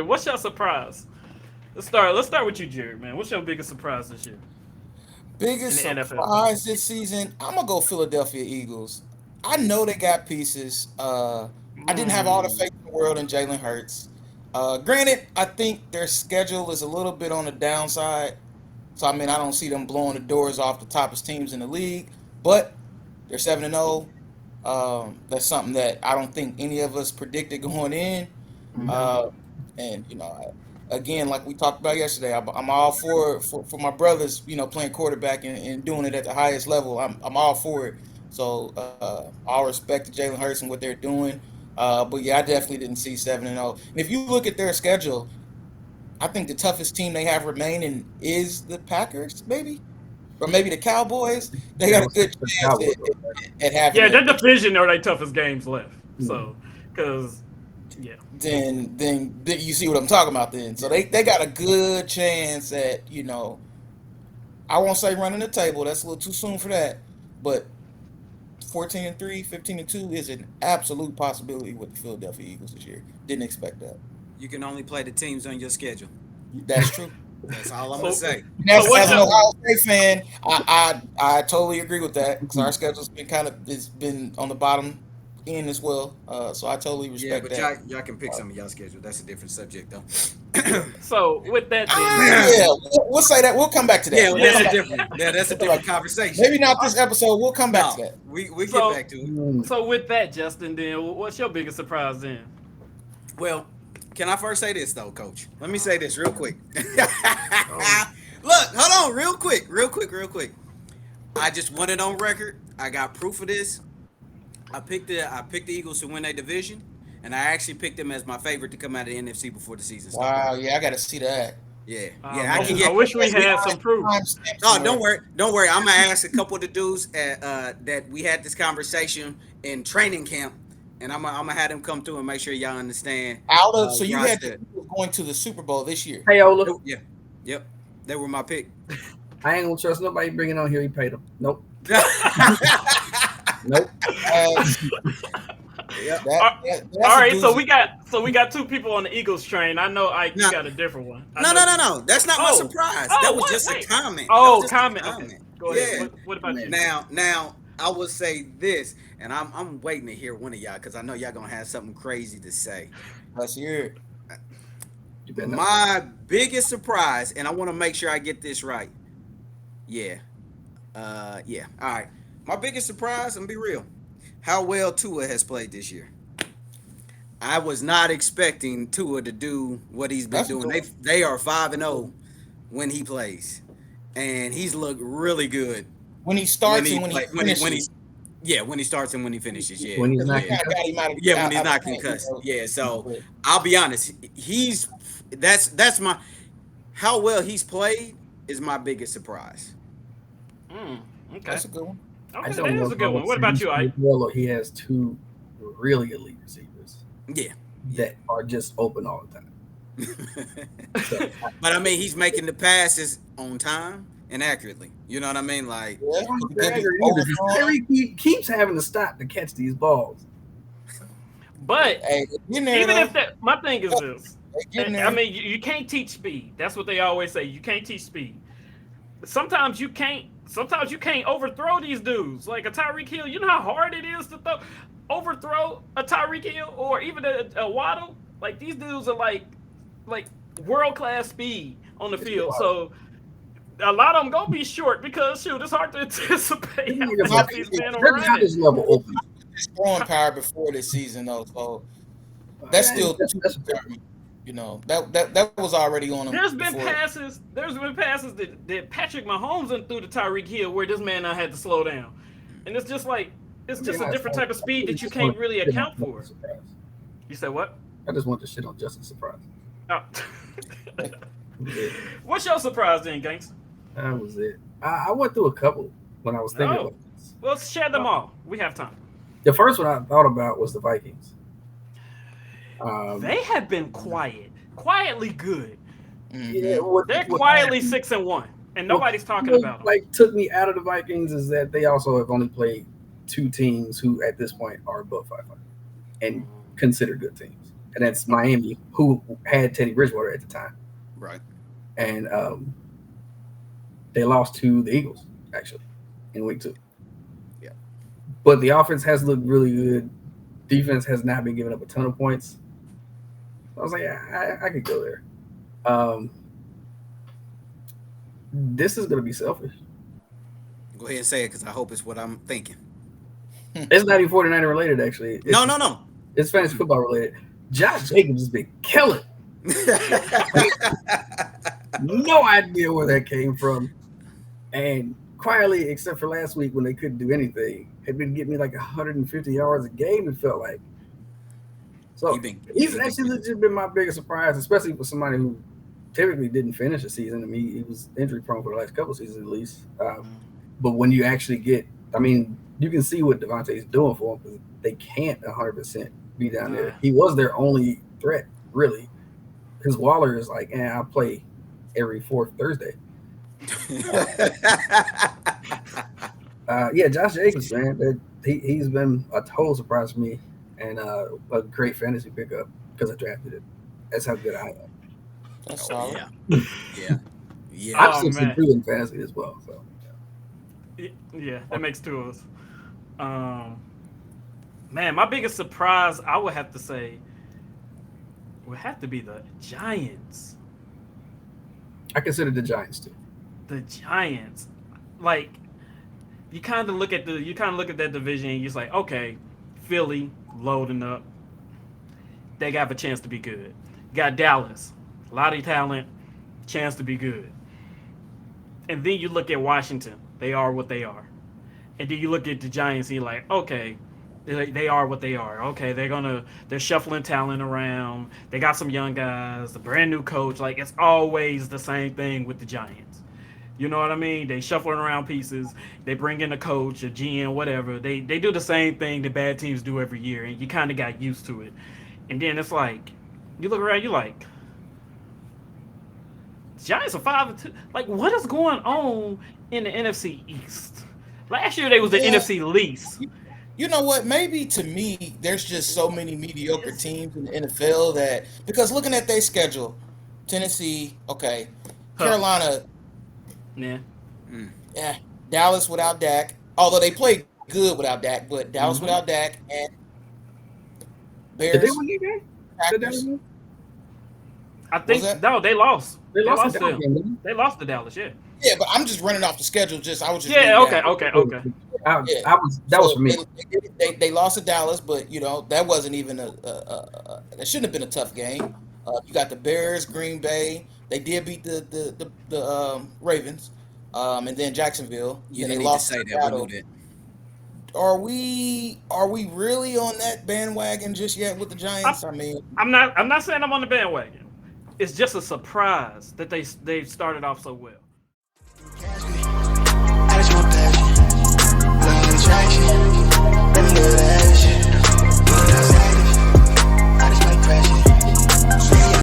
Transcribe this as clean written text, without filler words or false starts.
What's your surprise? Let's start with you, Jared. Man, what's your biggest surprise this year in Biggest the NFL? surprise this season, I'm gonna go Philadelphia Eagles. I know they got pieces. I didn't have all the Mm. faith in the world in Jalen Hurts. Granted, I think their schedule is a little bit on the downside. So I mean, I don't see them blowing the doors off the toppest teams in the league, but they're 7-0. That's something that I don't think any of us predicted going in. Okay. Uh, and again, like we talked about yesterday, I'm all for my brothers, playing quarterback and doing it at the highest level. I'm all for it. So all respect to Jalen Hurts and what they're doing. But yeah, I definitely didn't see 7-0. And if you look at their schedule, I think the toughest team they have remaining is the Packers, maybe, or maybe the Cowboys. They Yeah, I got a was good the chance Cowboys. at having Yeah, a their division are their toughest games left. Mm. So, because yeah, then you see what I'm talking about then. So they got a good chance at, I won't say running the table. That's a little too soon for that. But 14-3, 15-2 is an absolute possibility with the Philadelphia Eagles this year. Didn't expect that. You can only play the teams on your schedule. That's true. That's all I'm gonna so say. And so what's as an your Ohio State fan, I totally agree with that because our schedule's been it's been on the bottom end as well. So I totally Yeah, respect but that. y'all can pick some of y'all schedule. That's a different subject though. so with that then, Yeah, we'll say that. We'll come back to that. Yeah, well, We'll that's come a back. different. Yeah, that's a We'll come back different to that. conversation. Maybe not this episode. We'll come back to No, that. we get so back to it. Mm. so with that, Justin, then what's your biggest surprise then? Well, can I first say this though, Coach? Let me say this real quick. Oh, Look, hold on, real quick. I just want it on record. I got proof of this. I picked the Eagles to win a division, and I actually picked them as my favorite to come out of the NFC before the season started. Wow. Yeah, I got to see that. Yeah, Oh yeah, I Put can man, the I get. wish we put had some proof. timestamp Oh, somewhere. don't worry. I'm gonna ask a couple of the dudes that we had this conversation in training camp, and I'm gonna have them come through and make sure y'all understand Out of so where you I had the stood. Eagles going to the Super Bowl this year. Payola. Yeah, yep, they were my pick. I ain't gonna trust nobody bringing on here. He paid him. Nope. Nope. That's Yep. All that's a right, so doozy. we got two people on the Eagles train. I know, Ike, you Now, got a different one. I no, know no, no, you. no. That's not my Oh, surprise. That oh, was what? just a Wait. comment. That was Oh, just a comment. Okay, comment. go ahead. Yeah. What about you? Now, I will say this, and I'm waiting to hear one of y'all because I know y'all gonna have something crazy to say. Let's hear it. You better not. My biggest surprise, and I want to make sure I get this right. Yeah. Yeah. All right. My biggest surprise, I'm gonna be real. How well Tua has played this year. I was not expecting Tua to do what he's been That's a doing. good one. They are 5-0 when he plays, and he's looked really good When he when starts he and when he play when finishes. he's yeah, when he starts and when he finishes. Yeah, When he's Because we not yeah, kind of got concussed. him yeah. When he's out of not camp, concussed. Yeah. So But I'll be honest. He's that's my how well he's played is my biggest surprise. Mm, okay, that's a good one. I okay, just that don't know is if a I good one. would What say about he's you, Ike? played well or he has two really elite receivers Yeah, yeah. that are just open all the time. So But I mean, he's making the passes on time and accurately. You know what I mean? Like, Yeah, I he don't could be stagger either. overthrown. Keeps having to stop to catch these balls. But Hey, they getting there even though. if that, my thing is this. They getting I there. mean, you can't teach speed. That's what they always say. You can't teach speed. Sometimes you can't. Sometimes you can't overthrow these dudes. Like a Tyreek Hill. You know how hard it is to overthrow a Tyreek Hill or even a Waddle. Like these dudes are like world class speed on the It's field. wild. So a lot of them gonna be short because shoot, it's hard to anticipate These how niggas My are fast these biggest men are they're running. college level open. his throwing power before this season though, so that's Yeah, still too that's for me. That was already on him There's been before. passes. There's been passes that Patrick Mahomes and threw to Tyreek Hill where this man now had to slow down, and it's just like it's to be just a honest. different type of I speed really that you just want can't really to shit on account for. Justin Surprise. You said what? I just want to shit on Justin Surprise. Oh. Yeah, What's your surprise then, gangster? that was it. I went through a couple when I was thinking No. about this. Well, share them all. We have time. The first one I thought about was the Vikings. They have been quietly good. Yeah, Hmm. They're quietly 6-1, and what nobody's talking really, about them. like took me out of the Vikings is that they also have only played two teams who at this point are above 500 and considered good teams. and that's Miami, who had Teddy Bridgewater at the time, Right. and they lost to the Eagles actually in week 2. Yeah. But the offense has looked really good. Defense has not been giving up a ton of points. I was like, yeah, I could go there. Um, this is going to be selfish. Go ahead and say it because I hope it's what I'm thinking. It's not even 49er related, actually. No, no, no. It's fantasy football related. Josh Jacobs has been killing. No idea where that came from. And quietly, except for last week when they couldn't do anything, had been getting me like 150 yards a game, it felt like. So he's actually legit been my biggest surprise, especially for somebody who typically didn't finish a season. I mean, he was injury prone for the last couple of seasons at least. But when you actually get, I mean, you can see what Devontae's doing for him because they can't 100% be down there. He was their only threat, really. Because Waller is like, I'll play every fourth Thursday. Yeah, Josh Jacobs, man, he's been a total surprise for me and a great fantasy pickup because I drafted it. That's how good I am. That's solid. Yeah. Yeah. I'm 6-2 in fantasy as well. So yeah, that makes 2 of us. Man, my biggest surprise, I would have to say, would have to be the Giants. I consider the Giants too. The Giants, like, you kind of look at that division and you're just like, okay, Philly loading up, they got a chance to be good. You got Dallas, a lot of talent, chance to be good. And then you look at Washington, they are what they are. And then you look at the Giants and you're like, okay, they are what they are. Okay, they're shuffling talent around. They got some young guys, a brand new coach. Like, it's always the same thing with the Giants. You know what I mean? They shuffling around pieces. They bring in a coach, a GM, whatever. They do the same thing that bad teams do every year, and you kind of got used to it. And then it's like, you look around, you're like, Giants are 5-2. Like, what is going on in the NFC East? Last year they was the NFC least. You know what? Maybe to me, there's just so many mediocre teams in the NFL that because looking at their schedule, Tennessee, okay, Carolina, yeah, Dallas without Dak, although they played good without Dak, but Dallas without Dak and Bears. Did they win that game? I think no, they lost. They lost to them. They lost to Dallas, yeah. Yeah, but I'm just running off the schedule. I was just okay. That was for me. They lost to Dallas, but you know that wasn't even that shouldn't have been a tough game. You got the Bears, Green Bay. They did beat the Ravens, and then Jacksonville. You they need lost to say that. We knew that. Are we really on that bandwagon just yet with the Giants? I'm not saying I'm on the bandwagon. It's just a surprise that they started off so well.